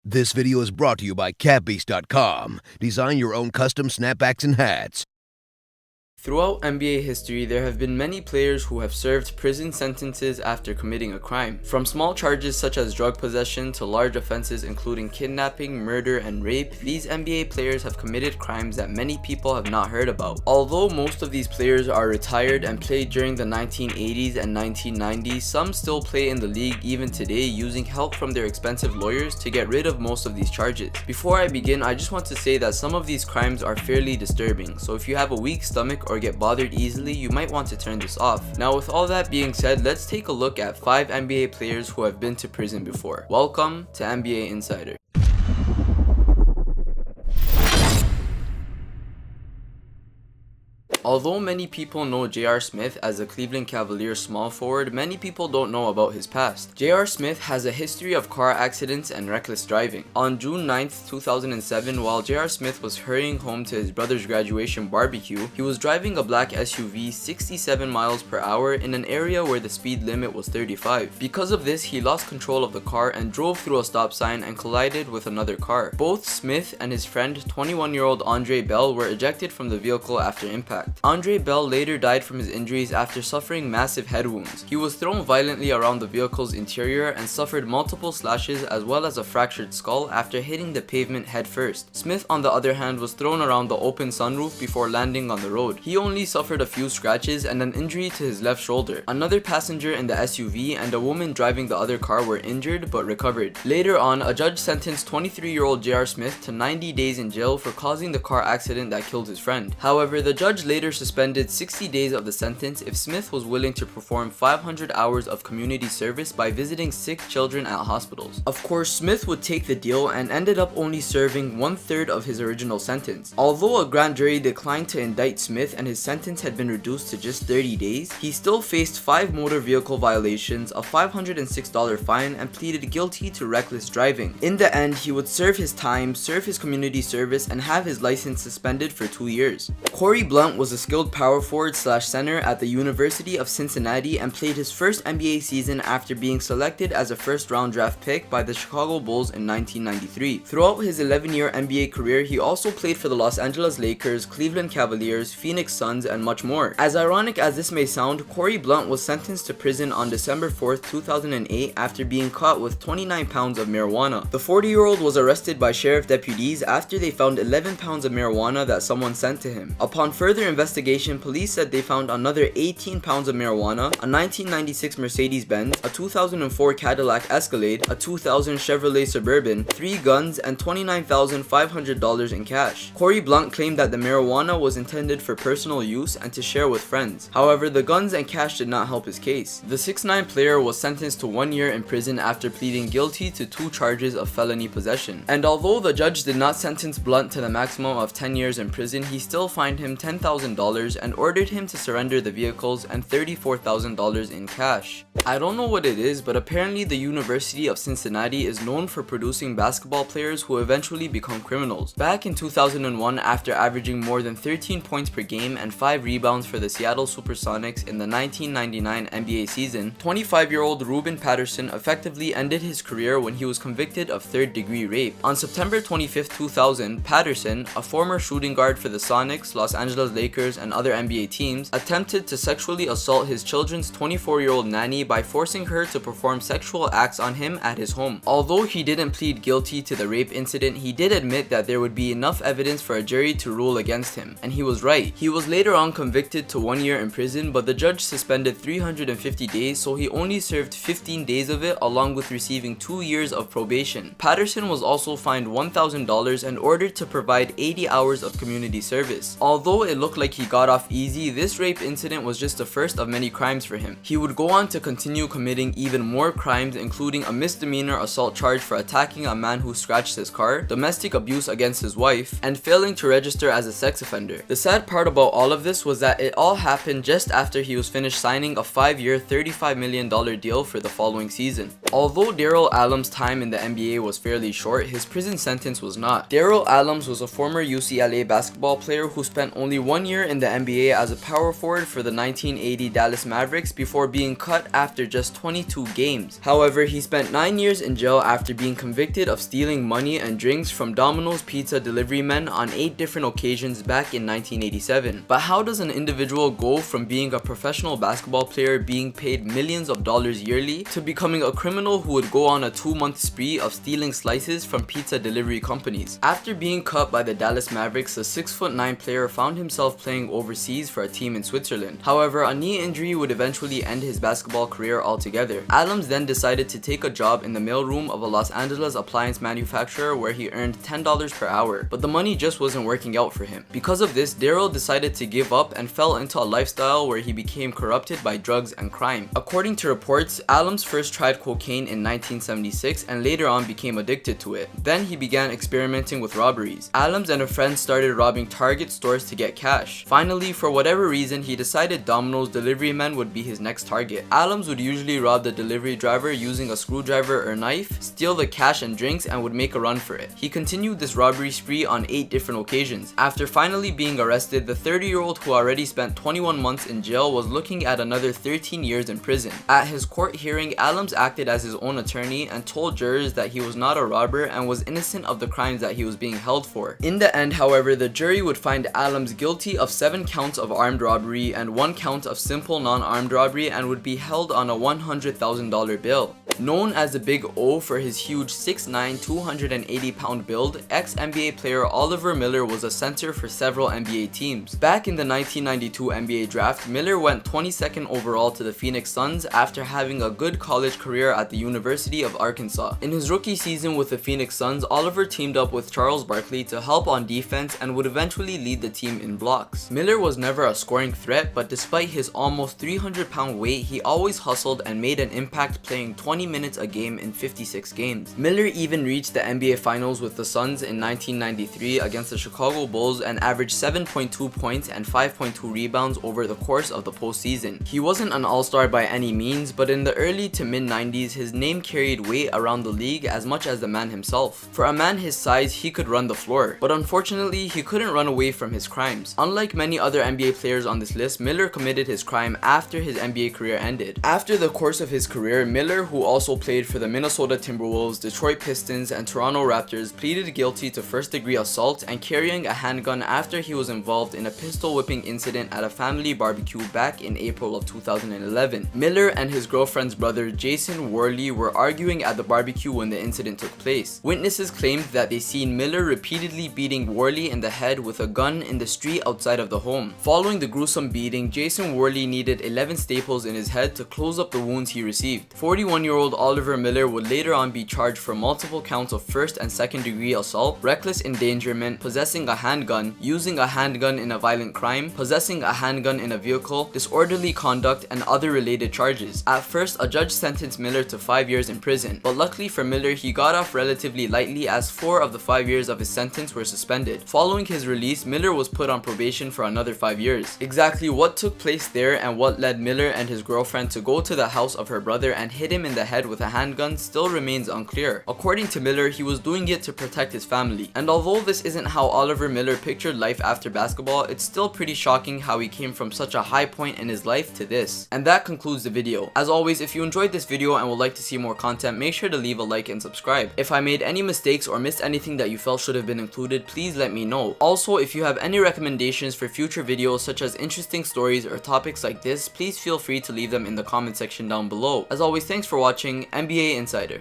This video is brought to you by CapBeast.com. Design your own custom snapbacks and hats. Throughout NBA history, there have been many players who have served prison sentences after committing a crime. From small charges such as drug possession to large offenses including kidnapping, murder, and rape, these NBA players have committed crimes that many people have not heard about. Although most of these players are retired and played during the 1980s and 1990s, some still play in the league even today using help from their expensive lawyers to get rid of most of these charges. Before I begin, I just want to say that some of these crimes are fairly disturbing, so if you have a weak stomach or get bothered easily, you might want to turn this off. Now, with all that being said, let's take a look at 5 NBA players who have been to prison before. Welcome to NBA Insider. Although many people know J.R. Smith as a Cleveland Cavaliers small forward, many people don't know about his past. J.R. Smith has a history of car accidents and reckless driving. On June 9th, 2007, while J.R. Smith was hurrying home to his brother's graduation barbecue, he was driving a black SUV 67 miles per hour in an area where the speed limit was 35. Because of this, he lost control of the car and drove through a stop sign and collided with another car. Both Smith and his friend, 21-year-old Andre Bell, were ejected from the vehicle after impact. Andre Bell later died from his injuries after suffering massive head wounds. He was thrown violently around the vehicle's interior and suffered multiple slashes as well as a fractured skull after hitting the pavement head first. Smith, on the other hand, was thrown around the open sunroof before landing on the road. He only suffered a few scratches and an injury to his left shoulder. Another passenger in the SUV and a woman driving the other car were injured but recovered. Later on, a judge sentenced 23-year-old J.R. Smith to 90 days in jail for causing the car accident that killed his friend. However, the judge later suspended 60 days of the sentence if Smith was willing to perform 500 hours of community service by visiting sick children at hospitals. Of course, Smith would take the deal and ended up only serving 1/3 of his original sentence. Although a grand jury declined to indict Smith and his sentence had been reduced to just 30 days, he still faced 5 motor vehicle violations, a $506 fine, and pleaded guilty to reckless driving. In the end, he would serve his time, serve his community service, and have his license suspended for 2 years. Cory Blount was a skilled power forward/center at the University of Cincinnati and played his first NBA season after being selected as a first-round draft pick by the Chicago Bulls in 1993. Throughout his 11-year NBA career, he also played for the Los Angeles Lakers, Cleveland Cavaliers, Phoenix Suns, and much more. As ironic as this may sound, Cory Blount was sentenced to prison on December 4th, 2008 after being caught with 29 pounds of marijuana. The 40-year-old was arrested by sheriff deputies after they found 11 pounds of marijuana that someone sent to him. Upon further investigation, police said they found another 18 pounds of marijuana, a 1996 Mercedes-Benz, a 2004 Cadillac Escalade, a 2000 Chevrolet Suburban, 3 guns, and $29,500 in cash. Cory Blount claimed that the marijuana was intended for personal use and to share with friends. However, the guns and cash did not help his case. The 6'9" player was sentenced to 1 year in prison after pleading guilty to 2 charges of felony possession. And although the judge did not sentence Blount to the maximum of 10 years in prison, he still fined him $10,000 and ordered him to surrender the vehicles and $34,000 in cash. I don't know what it is, but apparently the University of Cincinnati is known for producing basketball players who eventually become criminals. Back in 2001, after averaging more than 13 points per game and 5 rebounds for the Seattle Supersonics in the 1999 NBA season, 25-year-old Ruben Patterson effectively ended his career when he was convicted of third-degree rape. On September 25, 2000, Patterson, a former shooting guard for the Sonics, Los Angeles Lakers, and other NBA teams, attempted to sexually assault his children's 24-year-old nanny by forcing her to perform sexual acts on him at his home. Although he didn't plead guilty to the rape incident, he did admit that there would be enough evidence for a jury to rule against him, and he was right. He was later on convicted to 1 year in prison, but the judge suspended 350 days, so he only served 15 days of it along with receiving 2 years of probation. Patterson was also fined $1,000 and ordered to provide 80 hours of community service. Although it looked like he got off easy, this rape incident was just the first of many crimes for him. He would go on to continue committing even more crimes, including a misdemeanor assault charge for attacking a man who scratched his car, domestic abuse against his wife, and failing to register as a sex offender. The sad part about all of this was that it all happened just after he was finished signing a 5-year, $35 million deal for the following season. Although Darrell Adams' time in the NBA was fairly short, his prison sentence was not. Darrell Adams was a former UCLA basketball player who spent only 1 year tenure in the NBA as a power forward for the 1980 Dallas Mavericks before being cut after just 22 games. However, he spent 9 years in jail after being convicted of stealing money and drinks from Domino's pizza delivery men on 8 different occasions back in 1987. But how does an individual go from being a professional basketball player being paid millions of dollars yearly to becoming a criminal who would go on a 2-month spree of stealing slices from pizza delivery companies? After being cut by the Dallas Mavericks, the 6'9" player found himself playing overseas for a team in Switzerland. However, a knee injury would eventually end his basketball career altogether. Adams then decided to take a job in the mailroom of a Los Angeles appliance manufacturer where he earned $10 per hour, but the money just wasn't working out for him. Because of this, Daryl decided to give up and fell into a lifestyle where he became corrupted by drugs and crime. According to reports, Adams first tried cocaine in 1976 and later on became addicted to it. Then he began experimenting with robberies. Adams and a friend started robbing Target stores to get cash. Finally, for whatever reason, he decided Domino's delivery men would be his next target. Adams would usually rob the delivery driver using a screwdriver or knife, steal the cash and drinks, and would make a run for it. He continued this robbery spree on 8 different occasions. After finally being arrested, the 30-year-old who already spent 21 months in jail was looking at another 13 years in prison. At his court hearing, Adams acted as his own attorney and told jurors that he was not a robber and was innocent of the crimes that he was being held for. In the end, however, the jury would find Adams guilty of 7 counts of armed robbery and 1 count of simple non-armed robbery and would be held on a $100,000 bail. Known as the Big O for his huge 6'9", 280-pound build, ex-NBA player Oliver Miller was a center for several NBA teams. Back in the 1992 NBA draft, Miller went 22nd overall to the Phoenix Suns after having a good college career at the University of Arkansas. In his rookie season with the Phoenix Suns, Oliver teamed up with Charles Barkley to help on defense and would eventually lead the team in blocks. Miller was never a scoring threat, but despite his almost 300-pound weight, he always hustled and made an impact playing 20 minutes a game in 56 games. Miller even reached the NBA Finals with the Suns in 1993 against the Chicago Bulls and averaged 7.2 points and 5.2 rebounds over the course of the postseason. He wasn't an all-star by any means, but in the early to mid-90s, his name carried weight around the league as much as the man himself. For a man his size, he could run the floor, but unfortunately, he couldn't run away from his crimes. Unlike many other NBA players on this list, Miller committed his crime after his NBA career ended. After the course of his career, Miller, who also played for the Minnesota Timberwolves, Detroit Pistons, and Toronto Raptors, pleaded guilty to first-degree assault and carrying a handgun after he was involved in a pistol whipping incident at a family barbecue back in April of 2011. Miller and his girlfriend's brother Jason Worley were arguing at the barbecue when the incident took place. Witnesses claimed that they seen Miller repeatedly beating Worley in the head with a gun in the street outside of the home. Following the gruesome beating, Jason Worley needed 11 staples in his head to close up the wounds he received. 41-year-old Oliver Miller would later on be charged for multiple counts of first and second degree assault, reckless endangerment, possessing a handgun, using a handgun in a violent crime, possessing a handgun in a vehicle, disorderly conduct, and other related charges. At first, a judge sentenced Miller to 5 years in prison, but luckily for Miller, he got off relatively lightly as 4 of the 5 years of his sentence were suspended. Following his release, Miller was put on probation for another 5 years. Exactly what took place there and what led Miller and his girlfriend to go to the house of her brother and hit him in the head with a handgun still remains unclear. According to Miller, he was doing it to protect his family. And although this isn't how Oliver Miller pictured life after basketball, it's still pretty shocking how he came from such a high point in his life to this. And that concludes the video. As always, if you enjoyed this video and would like to see more content, make sure to leave a like and subscribe. If I made any mistakes or missed anything that you felt should have been included, please let me know. Also, if you have any recommendations for future videos such as interesting stories or topics like this, please feel free to leave them in the comment section down below. As always, thanks for watching NBA Insider.